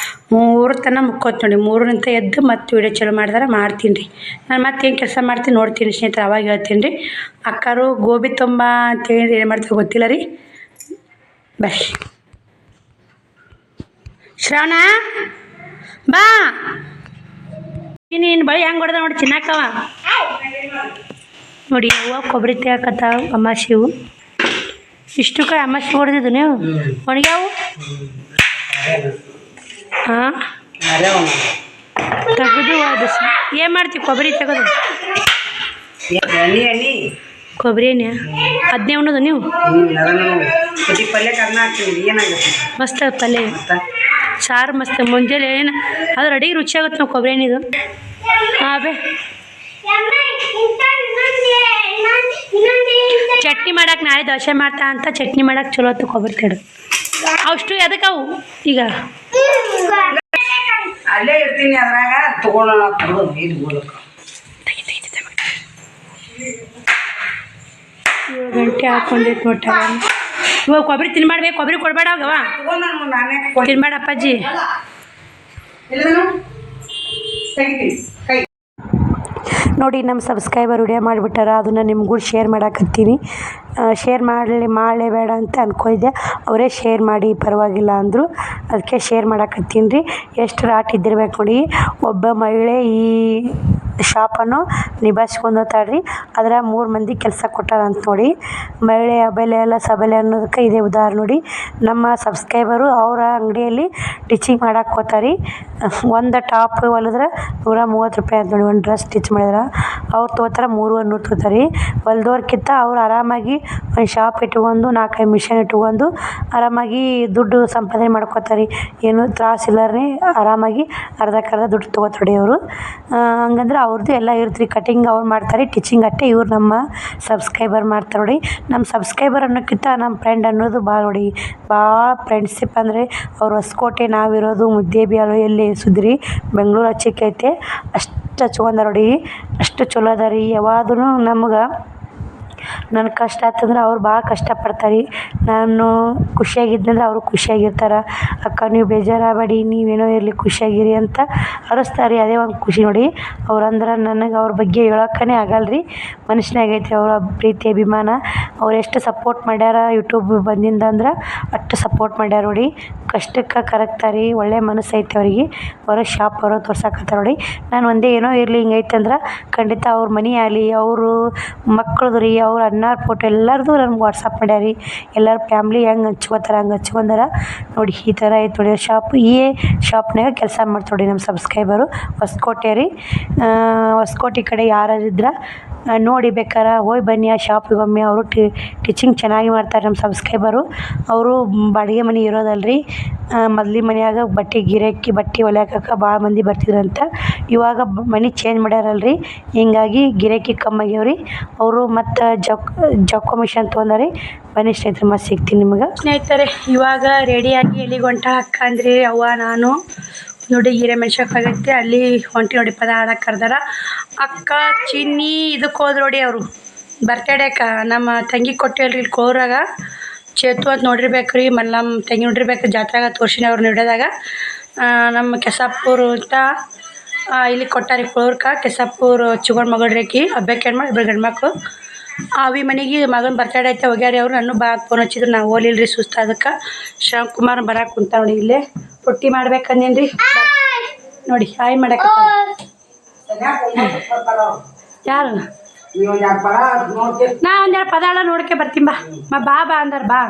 3 ತನಕ ಮುಕ್ಕೋತ್ ನೋಡಿ. 3ರಿಂದ ಎದ್ದು ಮತ್ತೆ ವೀಡಿಯೋ ಚಾಲು ಮಾಡಿದಾರೆ ಮಾಡ್ತೀನಿ ರೀ. ನಾನು ಮತ್ತೆ ಏನು ಕೆಲಸ ಮಾಡ್ತೀನಿ ನೋಡ್ತೀನಿ ಸ್ನೇಹಿತರೆ, ಅವಾಗ ಹೇಳ್ತೀನಿ ರೀ. ಅಕ್ಕರು ಗೋಬಿ ತುಂಬ ಅಂತೇಳಿ ಏನು ಮಾಡ್ತೀವಿ ಗೊತ್ತಿಲ್ಲ ರೀ. ಬರ್ರಿ ಶ್ರಾವಣ ಬಾ. ನೀನು ಬಳಿ ಹೆಂಗೆ ಹೊಡೆದ ನೋಡಿ ಚಿನ್ನಕ್ಕವ ನೋಡಿ. ಅವ್ವ ಕೊಬ್ಬರಿ ತೆಗಕತ್ತಾವ ಅಮಾಸಿವು. ಇಷ್ಟು ಕಡೆ ಅಮಾಸಿ ಹೊಡೆದಿದ್ದು ನೀವು ಒಣಗ್ಯಾವು. ಹಾಂ ತೆಗೆದು ಏನು ಮಾಡ್ತೀವಿ ಕೊಬ್ಬರಿ ತೆಗೆದು? ಕೊಬ್ಬರಿ ಎಣ್ಣೆ ಅದನ್ನೇ ಉಣ್ಣೋದು ನೀವು? ಮಸ್ತ್ ಪಲ್ಯ ಸಾರು ಮಸ್ತ್. ಮುಂಜಾನೆ ಏನು ಅದು ಅಡಿಗೆ ರುಚಿ ಆಗುತ್ತೆ ನಾವು ಕೊಬ್ಬರಿ ಎಣ್ಣೆದು. ಹಾಂ ಬೇ ಚಟ್ನಿ ಮಾಡಕ್ಕೆ ನಾಳೆ ದೋಸೆ ಮಾಡ್ತಾ ಅಂತ ಚಟ್ನಿ ಮಾಡಕ್ಕೆ ಚಲೋ ಹೊತ್ತು ಕೊಬ್ಬರಿ ತೆಡು. ಅಷ್ಟು ಎದಕ್ಕೆ ಅವು ಈಗ ಅಲ್ಲೇ ಇರ್ತೀನಿ, ಅದ್ರಾಗ ತಗೊಂಡು ಇಲ್ಲಿ 7 ಗಂಟೆ ಹಾಕೊಂಡೈತೆ ನೋಟ. ಇವಾಗ ಕೊಬ್ಬರಿ ತಿನ್ಮಾಡ್ಬೇಕು, ಕೊಬ್ಬರಿ ಕೊಡಬೇಡ ಹೋಗವ ತಿನ್ಬೇಡ ಅಪ್ಪಾಜಿ. ನೋಡಿ ನಮ್ಮ ಸಬ್ಸ್ಕ್ರೈಬರ್ ವಿಡಿಯೋ ಮಾಡಿಬಿಟ್ಟಾರ, ಅದನ್ನು ನಿಮ್ಗೂ ಶೇರ್ ಮಾಡಾಕತ್ತೀನಿ. ಶೇರ್ ಮಾಡಲೇ ಬೇಡ ಅಂತ ಅಂದ್ಕೊಂಡಿದ್ದೆ, ಅವರೇ ಶೇರ್ ಮಾಡಿ ಪರವಾಗಿಲ್ಲ ಅಂದರು, ಅದಕ್ಕೆ ಶೇರ್ ಮಾಡಾಕತ್ತೀನಿ ರೀ. ಎಷ್ಟು ರಾಟ್ ಇದ್ದಿರ್ಬೇಕು ನೋಡಿ. ಒಬ್ಬ ಮಹಿಳೆ ಈ ಶಾಪನ್ನು ನಿಭಾಯಿಸ್ಕೊಂಡು ಹೋಗ್ತಾಳ್ರಿ. ಅದರ 3 ಮಂದಿ ಕೆಲಸ ಕೊಟ್ಟಾರಂತ ನೋಡಿ. ಮಹಿಳೆ ಅಬಲೆ ಅಲ್ಲ ಸಬಲೆ ಅನ್ನೋದಕ್ಕೆ ಇದೇ ಉದಾಹರಣೆ ನೋಡಿ. ನಮ್ಮ ಸಬ್ಸ್ಕ್ರೈಬರು ಅವರ ಅಂಗಡಿಯಲ್ಲಿ ಟಿಚಿಂಗ್ ಮಾಡಕ್ಕೆ ಹೋಗ್ತಾರೆ. ಒಂದು ಟಾಪ್ ಹೊಲಿದ್ರೆ 130 ರೂಪಾಯಿ ಅಂತ ನೋಡಿ. ಒಂದು ಡ್ರೆಸ್ ಸ್ಟಿಚ್ ಮಾಡಿದ್ರೆ ಅವ್ರು ತೊಗೋತಾರೆ 300 ತೊಗೋತಾರೆ. ಹೊಲ್ದೋರ್ಕಿಂತ ಅವ್ರು ಆರಾಮಾಗಿ ಒಂದು ಶಾಪ್ ಇಟ್ಕೊಂಡು 4-5 ಮಿಷನ್ ಇಟ್ಕೊಂಡು ಆರಾಮಾಗಿ ದುಡ್ಡು ಸಂಪಾದನೆ ಮಾಡ್ಕೋತಾರೆ. ಏನು ತ್ರಾಸಿಲ್ಲರೇ ಆರಾಮಾಗಿ ಅರ್ಧಕ್ಕರ್ಧ ದುಡ್ಡು ತೊಗೋತಾರೆ ಅವರು. ಹಂಗಂದ್ರೆ ಅವ್ರದ್ದು ಎಲ್ಲ ಇರ್ತ್ರಿ. ಕಟಿಂಗ್ ಅವ್ರು ಮಾಡ್ತಾರೆ, ಟಿಚಿಂಗ್ ಅಟ್ಟೆ ಇವ್ರು ನಮ್ಮ ಸಬ್ಸ್ಕ್ರೈಬರ್ ಮಾಡ್ತಾರೆ ನೋಡಿ. ನಮ್ಮ ಸಬ್ಸ್ಕ್ರೈಬರ್ ಅನ್ನೋಕ್ಕಿಂತ ನಮ್ಮ ಫ್ರೆಂಡ್ ಅನ್ನೋದು ಭಾಳ ನೋಡಿ. ಭಾಳ ಫ್ರೆಂಡ್ಶಿಪ್ ಅಂದರೆ ಅವ್ರು ಹೊಸಕೋಟೆ, ನಾವಿರೋದು ಮುದ್ದೇಬಿಹಾಳ ಎಲ್ಲಿ ಸುದ್ರಿ ಬೆಂಗಳೂರು ಹಚ್ಚಿಕೈತೆ. ಅಷ್ಟು ಹಚ್ಕೊಂಡಾರ ನೋಡಿ, ಅಷ್ಟು ಚಲೋ ಅದ ರೀ. ಯಾವಾಗೂ ನಮ್ಗೆ ನನ್ನ ಕಷ್ಟ ಆಯ್ತಂದ್ರೆ ಅವ್ರು ಭಾಳ ಕಷ್ಟಪಡ್ತಾರೆ. ನಾನು ಖುಷಿಯಾಗಿದ್ದಂದ್ರೆ ಅವರು ಖುಷಿಯಾಗಿರ್ತಾರೆ. ಅಕ್ಕ ನೀವು ಬೇಜಾರಾಗಬೇಡಿ, ನೀವೇನೋ ಇರಲಿ ಖುಷಿಯಾಗಿರಿ ಅಂತ ಅನಿಸ್ತಾರೆ. ಅದೇ ಒಂದು ಖುಷಿ ನೋಡಿ. ಅವ್ರಂದ್ರೆ ನನಗೆ ಅವ್ರ ಬಗ್ಗೆ ಹೇಳೋಕ್ಕೇ ಆಗಲ್ಲ ರೀ. ಮನುಷ್ಯನಾಗೈತೆ ಅವರ ಪ್ರೀತಿ ಅಭಿಮಾನ. ಅವ್ರು ಎಷ್ಟು ಸಪೋರ್ಟ್ ಮಾಡ್ಯಾರ ಯೂಟ್ಯೂಬ್ ಬಂದಿಂದ ಅಂದ್ರೆ ಅಷ್ಟು ಸಪೋರ್ಟ್ ಮಾಡ್ಯಾರ ನೋಡಿ. ಕಷ್ಟಕ್ಕೆ ಕರಗ್ತಾರೆ, ಒಳ್ಳೆ ಮನಸ್ಸು ಐತೆ ಅವ್ರಿಗೆ. ಅವರ ಶಾಪ್ ಅವರು ತೋರ್ಸಕತ್ತಾರೆ ನೋಡಿ. ನಾನು ಒಂದೇ ಏನೋ ಇರಲಿ ಹಿಂಗೈತೆ ಅಂದ್ರೆ ಖಂಡಿತ ಅವ್ರ ಮನೆ ಆಗಲಿ, ಅವರು ಮಕ್ಕಳದು ರೀ, ಅವ್ರ ಅಣ್ಣಾರ ಫೋಟೋ ಎಲ್ಲರದು ನಮ್ಗೆ ವಾಟ್ಸಪ್ ಮಾಡ್ಯಾರ ರೀ. ಎಲ್ಲರ ಫ್ಯಾಮ್ಲಿ ಹೆಂಗೆ ಹಂಚ್ಕೋತಾರೆ ಹಂಗೆ ಹಚ್ಕೊಂಡಾರ ನೋಡಿ. ಈ ಥರ ಐತೆ ನೋಡಿ ಶಾಪ್. ಈ ಶಾಪ್ನಾಗ ಕೆಲಸ ಮಾಡ್ತಾರೆ ನಮ್ಮ ಸಬ್ಸ್ಕ್ರೈಬರು. ಹೊಸಕೋಟೆ ರೀ. ಹೊಸಕೋಟೆ ಕಡೆ ಯಾರಿದ್ರೆ ನೋಡಿ ಬೇಕಾರೆ ಹೋಗಿ ಬನ್ನಿ ಆ ಶಾಪಿಗೆ ಒಮ್ಮೆ. ಅವರು ಟೀಚಿಂಗ್ ಚೆನ್ನಾಗಿ ಮಾಡ್ತಾರೆ ನಮ್ಮ ಸಬ್ಸ್ಕ್ರೈಬರು. ಅವರು ಬಾಡಿಗೆ ಮನೆ ಇರೋದಲ್ರಿ. ಮೊದ್ಲಿನ ಮನ್ಯಾಗ ಬಟ್ಟೆ ಹೊಲಿಯಾಕಕ್ಕೆ ಭಾಳ ಮಂದಿ ಬರ್ತಿದ್ರಂತ. ಇವಾಗ ಮನೆ ಚೇಂಜ್ ಮಾಡ್ಯಾರಲ್ರಿ, ಹಿಂಗಾಗಿ ಗಿರಾಕಿ ಕಮ್ಮಿ ಆಗ್ಯಾವ್ರಿ. ಅವರು ಮತ್ತು ಜಕ್ಕೋ ಮಿಷನ್ ತೊಗೊಂಡಾರಿ. ಬನ್ನಿ ಸ್ನೇಹಿತರೆ, ಮತ್ತೆ ಸಿಗ್ತೀನಿ ನಿಮ್ಗೆ. ಸ್ನೇಹಿತರೆ, ಇವಾಗ ರೆಡಿಯಾಗಿ ಎಲ್ಲಿಗೆ ಹೊಂಟ ಅಕ್ಕ ಅಂದ್ರೆ ಅವ್ವ ನಾನು ನೋಡಿ ಹಿರೇಮೆಣ್ಸಕ್ಕಾಗೈತೆ ಅಲ್ಲಿ ಹೊಂಟಿ ನೋಡಿ. ಪದ ಆಡಕ್ಕೆ ಕರ್ದಾರ. ಅಕ್ಕ ಚಿನ್ನಿ ಇದಕ್ಕೆ ಹೋದ್ರು ನೋಡಿ. ಅವರು ಬರ್ತಡೇಕ ನಮ್ಮ ತಂಗಿ ಕೊಟ್ಟಿವಲ್ರಿ ಇಲ್ಲಿ ಕೋರಾಗ ಚೇತು ಅಂತ ನೋಡಿರ್ಬೇಕು ರೀ. ನಮ್ಮ ತಂಗಿ ನೋಡಿರ್ಬೇಕು ಜಾತ್ರೆಗ ತೋರ್ಸಿನಿ ಅವ್ರು ನಡೆದಾಗ. ನಮ್ಮ ಕೆಸಾಪುರ ಅಂತ ಇಲ್ಲಿ ಕೊಟ್ಟಾರಿ ಕೋರ್ಕ. ಕೆಸಾಪುರ ಚಿಗೋಣ ಮಗಳ್ರೇಕಿ ಹಬ್ಬಕ್ಕೆ ಏನು ಮಾಡಿ 2 ಗಂಡ್ಮಕ್ಳು. ಅವಿ ಮನೆಗೆ ಮಗನ ಬರ್ತಡೇ ಐತೆ ಹೋಗ್ಯಾರಿ ಅವರು. ನಾನು ಬಾ ಫೋನ್ ಹಚ್ಚಿದ್ರು, ನಾವು ಹೋಲಿಲ್ರಿ ಸುಸ್ತು. ಅದಕ್ಕೆ ಶ್ಯಾಮ್ಕುಮಾರ್ ಬರಕ್ಕೆ ಕುಂತ ನೋಡಿ. ಇಲ್ಲೇ ರೊಟ್ಟಿ ಮಾಡ್ಬೇಕಂದೇನ್ರಿ ನೋಡಿ. ಹಾಯ್ ಮಾಡಕ್ಕೆ ಯಾರು ನಾ ಒಂದೆರಡು ಪದಾಳ ನೋಡ್ಕೆ ಬರ್ತೀನಿ ಬಾ. ಬಾ ಅಂದಾರ ಬಾ.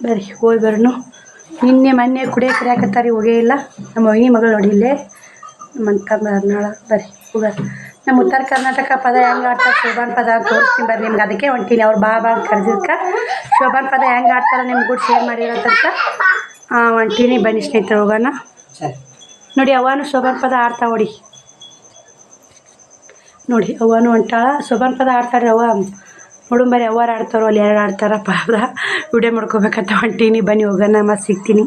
ಬರ್ರಿ ಹೋಗಿ ಬರೋನು. ಮೊನ್ನೆ ಕುಡಿಯೋಕೆ ಕರಿಯಾಕತ್ತಾರೆ, ಹೋಗೇ ಇಲ್ಲ. ನಮ್ಮ ವೈನಿ ಮಗಳು ನೋಡಿ ಇಲ್ಲೇ ಮಂತ ನಾಳ. ಬರ್ರಿ ಹೋಗ. ನಮ್ಮ ಉತ್ತರ ಕರ್ನಾಟಕ ಪದ ಹೆಂಗೆ ಆಡ್ತಾರೆ ಶೋಭಾನ್ ಪದ ಅಂತ ತೋರಿಸ್ತೀನಿ ಬರ್ರಿ ನಿಮ್ಗೆ. ಅದಕ್ಕೆ ಹೊಂಟೀನಿ. ಅವ್ರು ಬಾ ಅಂತ ಕರೆದಿದ್ದಕ್ಕೆ ಶೋಭಾನ್ ಪದ ಹೆಂಗೆ ಆಡ್ತಾರೆ ನಿಮ್ಗೆ ಕೂಡ ಶೇರ್ ಮಾಡಿರೋದಂತ ಹೊಂಟೀನಿ. ಬನ್ನಿ ಸ್ನೇಹಿತರು ಹೋಗೋಣ. ನೋಡಿ ಅವನು ಶೋಭಾನ್ ಪದ ಆಡ್ತಾ ನೋಡಿ. ಅವನು ಹೊಂಟಾಳ ಶೋಭಾನ್ ಪದ ಆಡ್ತಾಳ್ರಿ. ನೋಡು ಬರೀ ಅವ್ವಾರು ಆಡ್ತಾರೋ ಅಲ್ಲಿ ಎರಡು ಆಡ್ತಾರಪ್ಪ ಅದ ವಿಡಿಯೋ ಮಾಡ್ಕೋಬೇಕಂತ ಹೊಂಟೀನಿ. ಬನ್ನಿ ಹೋಗೋಣ, ಮತ್ತೆ ಸಿಗ್ತೀನಿ.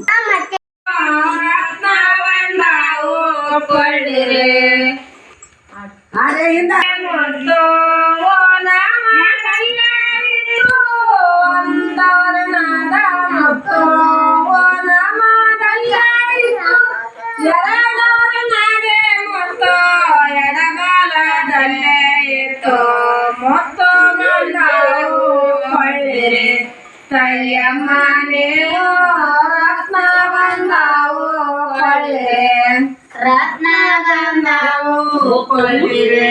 ರತ್ನ ಬಂದಾವು ಕೊಳ್ಳಿರೆ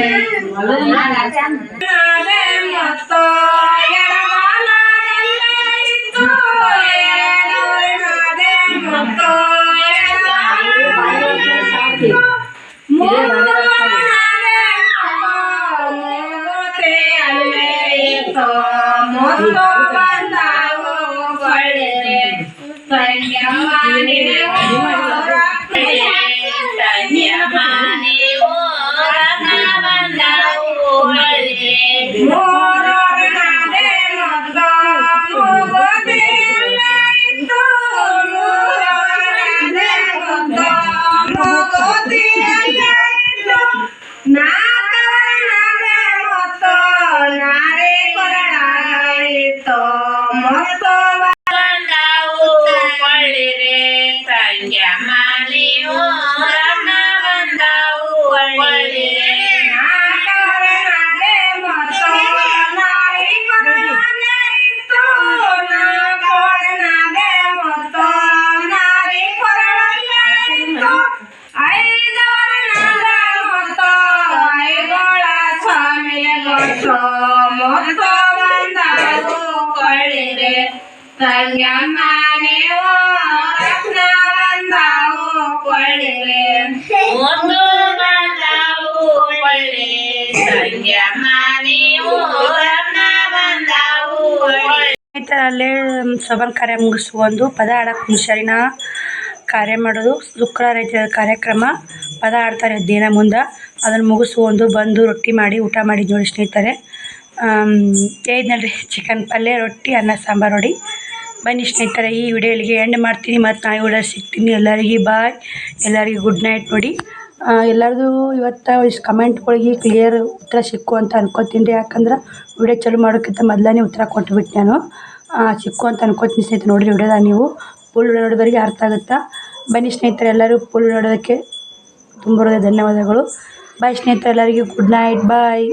ಅಲ್ಲೇ ಸಭನ್ ಕಾರ್ಯ ಮುಗಿಸ್ಕೊಂಡು ಪದ ಆಡಕ್ಕೆ ಹುಷಾರಿನ ಕಾರ್ಯ ಮಾಡೋದು. ಶುಕ್ರವಾರ ಐತೆ ಕಾರ್ಯಕ್ರಮ, ಪದ ಆಡ್ತಾರೆ ದಿನ ಮುಂದೆ. ಅದನ್ನು ಮುಗಿಸ್ಕೊಂಡು ಬಂದು ರೊಟ್ಟಿ ಮಾಡಿ ಊಟ ಮಾಡಿ ನೋಡಿ ಸ್ನೇಹಿತರೆ. ಹೇಳಿದ್ನಲ್ರಿ ಚಿಕನ್ ಪಲ್ಯ, ರೊಟ್ಟಿ, ಅನ್ನ ಸಾಂಬಾರು ನೋಡಿ. ಬನ್ನಿ ಸ್ನೇಹಿತರೆ, ಈ ವಿಡಿಯೋ ಇಲ್ಲಿಗೆ ಎಂಡ್ ಮಾಡ್ತೀನಿ. ಮತ್ತು ನಾಳೆ ವಿಡಿಯೋ ಸಿಗ್ತೀನಿ. ಎಲ್ಲರಿಗೂ ಬಾಯ್, ಎಲ್ಲರಿಗೂ ಗುಡ್ ನೈಟ್. ನೋಡಿ ಎಲ್ಲರದು ಇವತ್ತು ಇಷ್ಟು ಕಮೆಂಟ್ಗಳಿಗೆ ಕ್ಲಿಯರ್ ಉತ್ತರ ಸಿಕ್ಕು ಅಂತ ಅನ್ಕೋತೀನಿ ರೀ. ಯಾಕಂದ್ರೆ ವಿಡಿಯೋ ಚಾಲು ಮಾಡೋಕ್ಕಿಂತ ಮೊದಲೇ ಉತ್ತರ ಕೊಟ್ಬಿಟ್ಟು ನಾನು ಸಿಕ್ಕು ಅಂತ ಅನ್ಕೋತೀನಿ ಸ್ನೇಹಿತರೆ. ನೋಡಿರಿ ವಿಡಿಯೋದಾಗ ನೀವು ಫುಲ್ ವಿಡಿಯೋ ನೋಡೋದವರಿಗೆ ಅರ್ಥ ಆಗುತ್ತಾ. ಬನ್ನಿ ಸ್ನೇಹಿತರೆ, ಎಲ್ಲರೂ ಫುಲ್ ನೋಡೋದಕ್ಕೆ ತುಂಬ ಧನ್ಯವಾದಗಳು. ಬಾಯ್ ಸ್ನೇಹಿತರೆ, ಎಲ್ಲರಿಗೂ ಗುಡ್ ನೈಟ್, ಬಾಯ್.